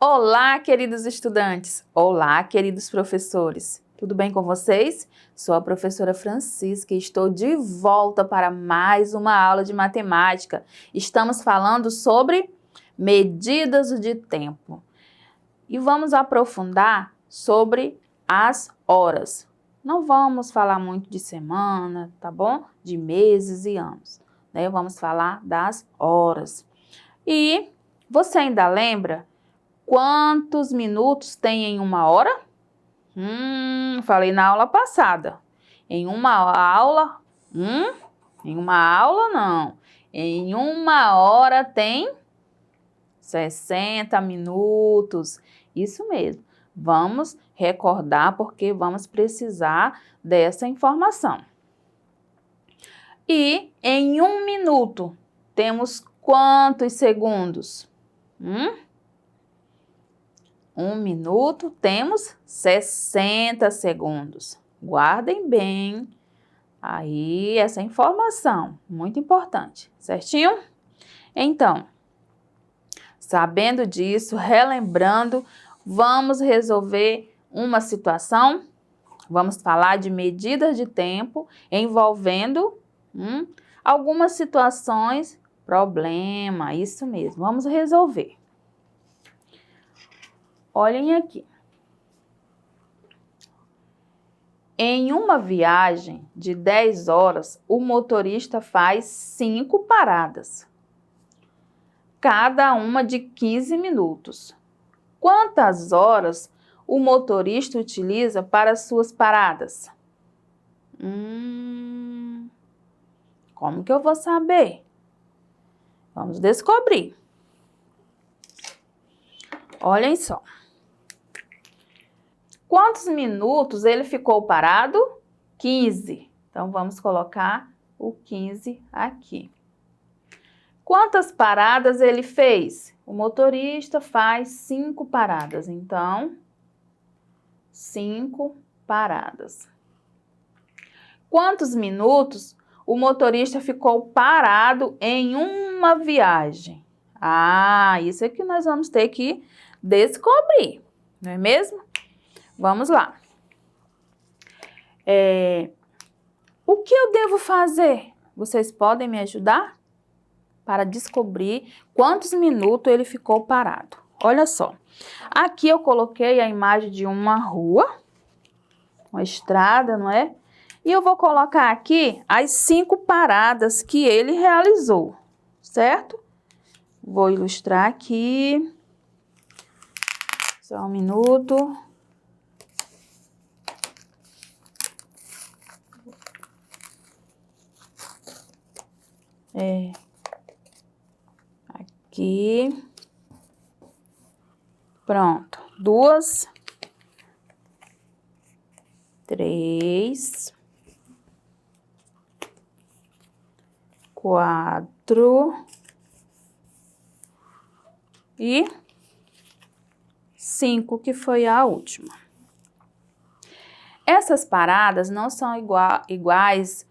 Olá, queridos estudantes! Olá, queridos professores! Tudo bem com vocês? Sou a professora Francisca e estou de volta para mais uma aula de matemática. Estamos falando sobre medidas de tempo e vamos aprofundar sobre as horas. Não vamos falar muito de semana, tá bom? De meses e anos, né? Vamos falar das horas. E você ainda lembra quantos minutos tem em uma hora? Falei na aula passada. Em uma aula, em uma aula não. Em uma hora tem 60 minutos. Isso mesmo. Vamos recordar porque vamos precisar dessa informação. E em um minuto temos quantos segundos? Um minuto temos 60 segundos. Guardem bem aí essa informação, muito importante, certinho? Então, sabendo disso, relembrando, vamos resolver uma situação. Vamos falar de medidas de tempo envolvendo algumas situações, problema, isso mesmo, vamos resolver. Olhem aqui. Em uma viagem de 10 horas, o motorista faz 5 paradas, cada uma de 15 minutos. Quantas horas o motorista utiliza para suas paradas? Como que eu vou saber? Vamos descobrir. Olhem só. Quantos minutos ele ficou parado? 15. Então, vamos colocar o 15 aqui. Quantas paradas ele fez? O motorista faz 5 paradas. Então, 5 paradas. Quantos minutos o motorista ficou parado em uma viagem? Isso é que nós vamos ter que descobrir, não é mesmo? Vamos lá. O que eu devo fazer? Vocês podem me ajudar para descobrir quantos minutos ele ficou parado? Olha só. Aqui eu coloquei a imagem de uma rua, uma estrada, não é? E eu vou colocar aqui as 5 paradas que ele realizou, certo? Vou ilustrar aqui. Só um minuto. Aqui. Pronto. 2, 3, 4 e 5, que foi a última. Essas paradas não são iguais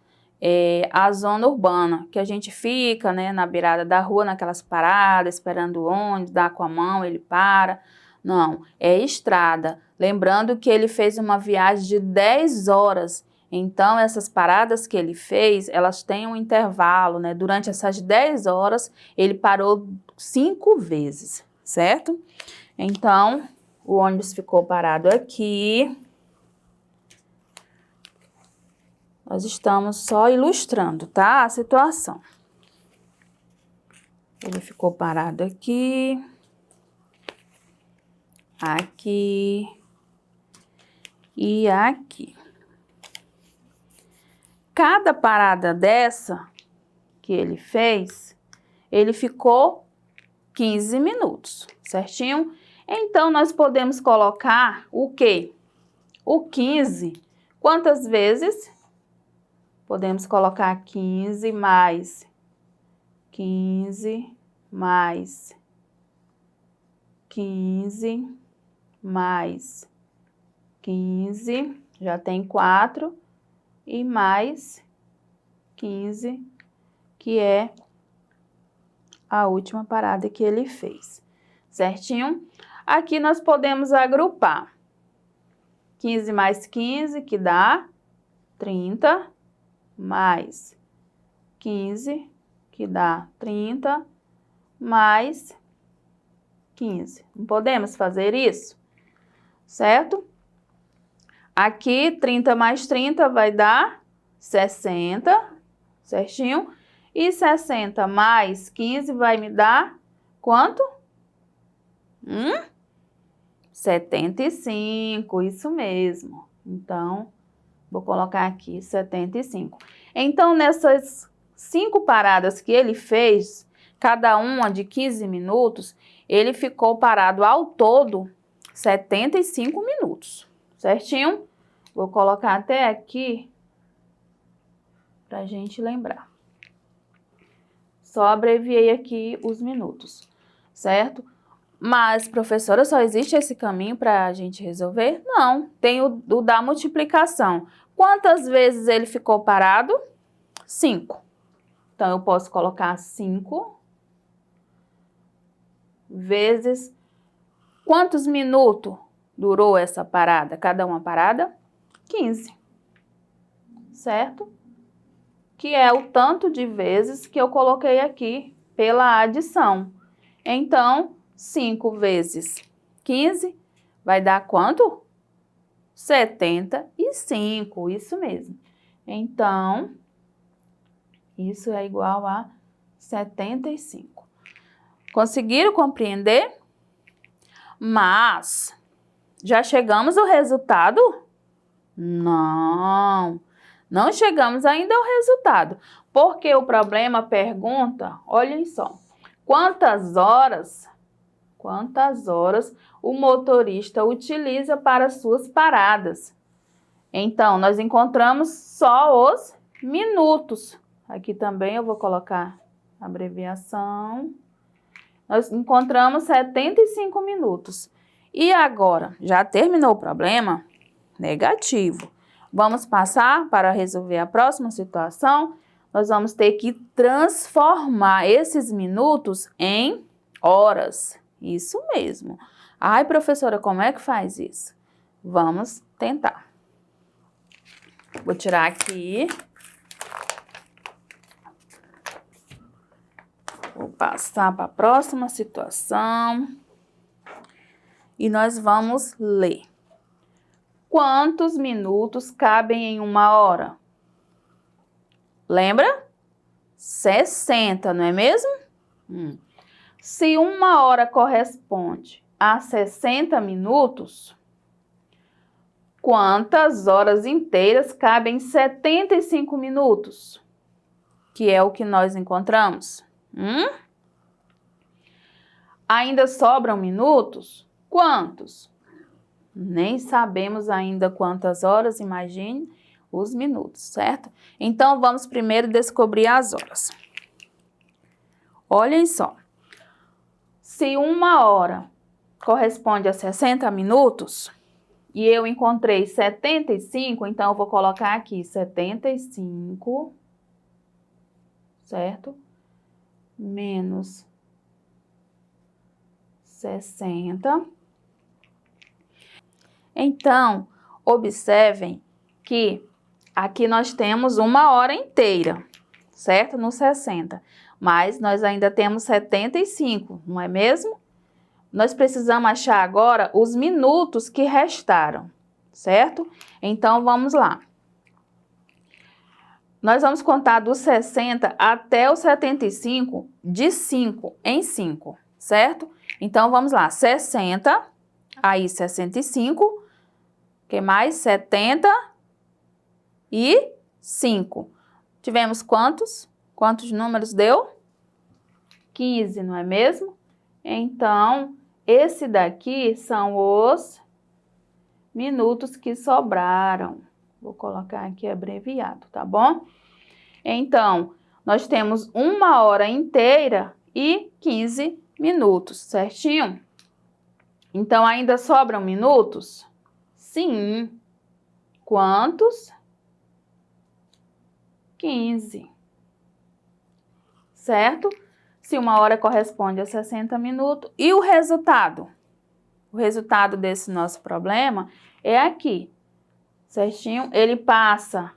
à zona urbana, que a gente fica, né, na beirada da rua, naquelas paradas, esperando o ônibus, dá com a mão, ele para. Não, é estrada. Lembrando que ele fez uma viagem de 10 horas. Então, essas paradas que ele fez, elas têm um intervalo, né? Durante essas 10 horas, ele parou 5 vezes, certo? Então, o ônibus ficou parado aqui. Nós estamos só ilustrando, tá? A situação. Ele ficou parado aqui. Aqui. E aqui. Cada parada dessa que ele fez, ele ficou 15 minutos, certinho? Então, nós podemos colocar o quê? O 15, quantas vezes? Podemos colocar 15 mais 15 mais 15 mais 15, já tem 4, e mais 15, que é a última parada que ele fez, certinho? Aqui nós podemos agrupar 15 mais 15, que dá 30, mais 15, que dá 30, mais 15. Não podemos fazer isso, certo? Aqui, 30 mais 30 vai dar 60, certinho? E 60 mais 15 vai me dar quanto? 75, isso mesmo. Então, vou colocar aqui 75. Então, nessas 5 paradas que ele fez, cada uma de 15 minutos, ele ficou parado ao todo 75 minutos, certinho? Vou colocar até aqui para a gente lembrar. Só abreviei aqui os minutos, certo? Mas, professora, só existe esse caminho para a gente resolver? Não, tem o da multiplicação. Quantas vezes ele ficou parado? 5. Então, eu posso colocar 5 vezes... Quantos minutos durou essa parada? Cada uma parada? 15. Certo? Que é o tanto de vezes que eu coloquei aqui pela adição. Então, 5 vezes 15 vai dar quanto? 75, isso mesmo. Então, isso é igual a 75. Conseguiram compreender? Mas, já chegamos ao resultado? Não, não chegamos ainda ao resultado. Porque o problema pergunta, olhem só, quantas horas o motorista utiliza para suas paradas? Então, nós encontramos só os minutos. Aqui também eu vou colocar abreviação. Nós encontramos 75 minutos. E agora, já terminou o problema? Negativo. Vamos passar para resolver a próxima situação? Nós vamos ter que transformar esses minutos em horas. Isso mesmo. Ai, professora, como é que faz isso? Vamos tentar. Vou tirar aqui. Vou passar para a próxima situação. E nós vamos ler. Quantos minutos cabem em uma hora? Lembra? 60, não é mesmo? Se uma hora corresponde a 60 minutos, quantas horas inteiras cabem em 75 minutos? Que é o que nós encontramos. Ainda sobram minutos? Quantos? Nem sabemos ainda quantas horas, imagine os minutos, certo? Então, vamos primeiro descobrir as horas. Olhem só. Se uma hora corresponde a 60 minutos, e eu encontrei 75, então eu vou colocar aqui 75, certo? Menos 60. Então, observem que aqui nós temos uma hora inteira, certo? No 60. Mas nós ainda temos 75, não é mesmo? Nós precisamos achar agora os minutos que restaram, certo? Então, vamos lá. Nós vamos contar dos 60 até os 75 de 5 em 5, certo? Então, vamos lá. 60, aí 65, que mais? 75. Tivemos quantos? Quantos números deu? 15, não é mesmo? Então, esse daqui são os minutos que sobraram. Vou colocar aqui abreviado, tá bom? Então, nós temos uma hora inteira e 15 minutos, certinho? Então, ainda sobram minutos? Sim. Quantos? 15. Certo? Se uma hora corresponde a 60 minutos. E o resultado? o resultado desse nosso problema é aqui, certinho? Ele passa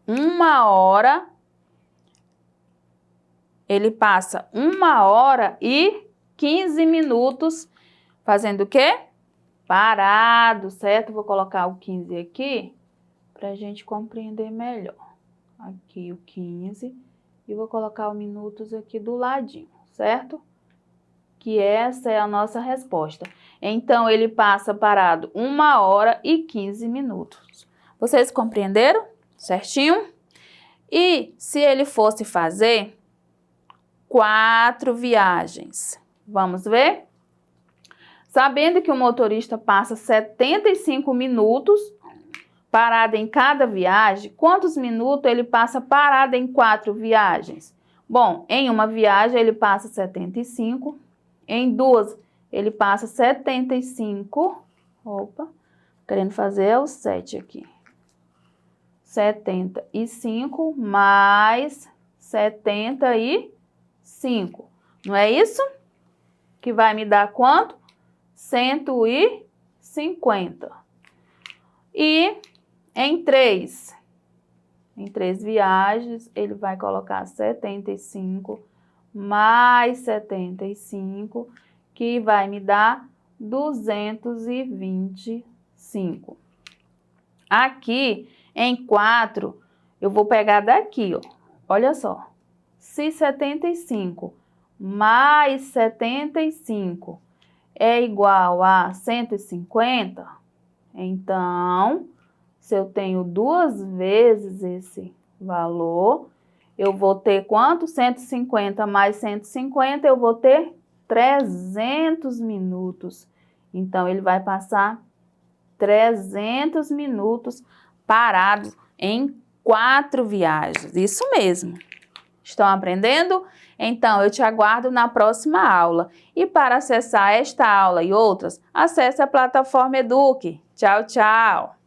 1 hora, e 15 minutos fazendo o quê? Parado, certo? Vou colocar o 15 aqui para a gente compreender melhor. Aqui o 15 e vou colocar os minutos aqui do ladinho, certo? Que essa é a nossa resposta. Então, ele passa parado 1 hora e 15 minutos. Vocês compreenderam? Certinho? E se ele fosse fazer 4 viagens? Vamos ver? Sabendo que o motorista passa 75 minutos parado em cada viagem, quantos minutos ele passa parado em 4 viagens? Bom, em uma viagem ele passa 75, em 2 ele passa 75, opa, querendo fazer o 7 aqui, 75 mais 75, não é isso? Que vai me dar quanto? 150. E em 3 viagens, ele vai colocar 75 mais 75, que vai me dar 225. Aqui, em 4, eu vou pegar daqui, ó. Olha só. Se 75 mais 75 é igual a 150, então, se eu tenho 2 vezes esse valor, eu vou ter quanto? 150 mais 150, eu vou ter 300 minutos. Então, ele vai passar 300 minutos parado em 4 viagens. Isso mesmo. Estão aprendendo? Então, eu te aguardo na próxima aula. E para acessar esta aula e outras, acesse a plataforma Eduque. Tchau, tchau!